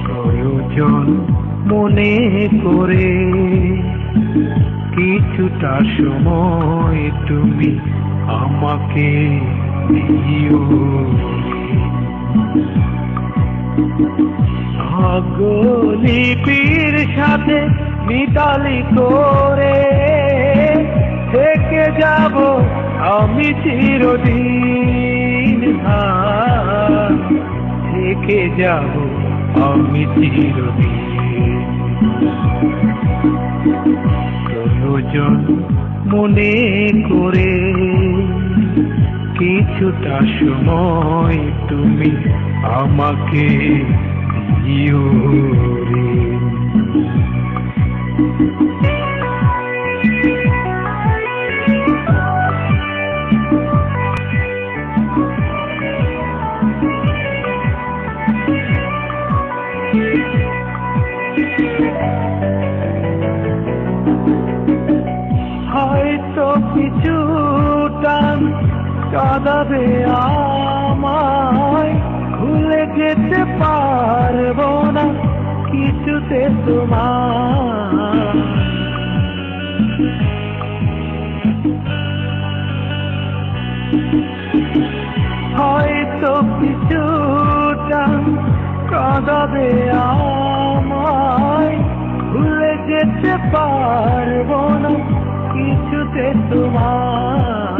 প্রয়োজন মনে করে কিছুটা সময় তুমি আমাকে দিও। ভাগ্যলিপির সাথে মিতালি করে থেকে যাব আমি চিরদিন, থেকে যাব আমি চিরদিন। প্রয়োজন মনে করে কিছুটা সময় তুমি আমাকে দিও রে। হয়তো কিছুটা কাঁদাবে আমায়, ভুলে যেতে পারবো না কিছুতে তোমার। হয়তো কিছুটা কাঁদাবে আমায়, ভুলে যেতে পারবো না কিছুতে তোমার।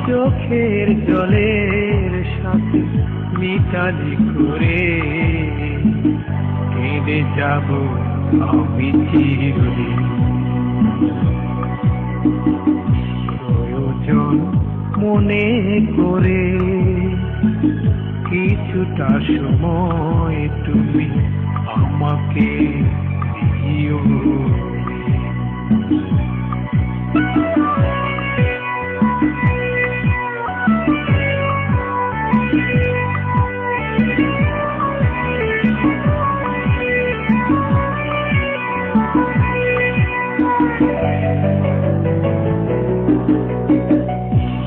চোখের জলের সাথে মিতালি করে কেঁদে যাব আমি চিরদিন। প্রয়োজন মনে করে কিছুটা সময় তুমি আমাকে দিও।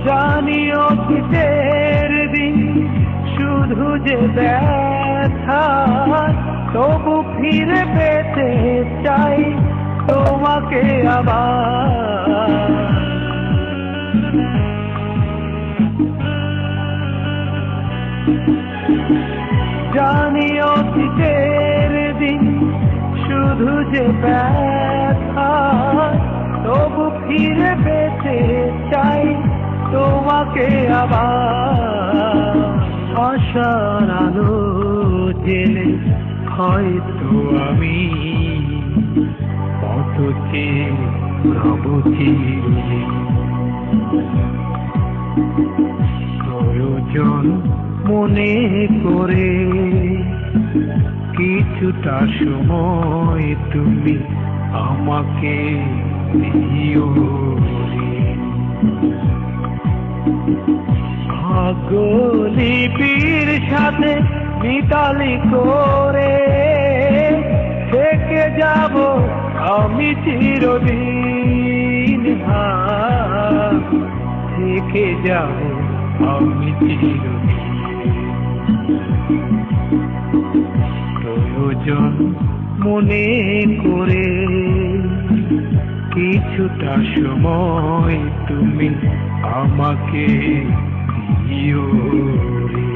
জানিও শীতের দিন শুধু যে ব্যথা, তবু ফিরে পেতে চাই তোমাকে আবার। জানিও শীতের দিন শুধু যে ব্যথা, তবু ফিরে পেতে চাই তোমাকে আবার। আশার আলো জেলে হয়তো আমি কত চেয়ে রব চিরদিন। প্রয়োজন মনে করে কিছুটা সময় তুমি আমাকে দিও রে। ভাগ্যলিপির সাথে মিতালি করে থেকে যাব আমি চিরদিন, থেকে যাব আমি চিরদিন। প্রয়োজন মনে করে কিছুটা সময় তুমি আমাকে দিও রে।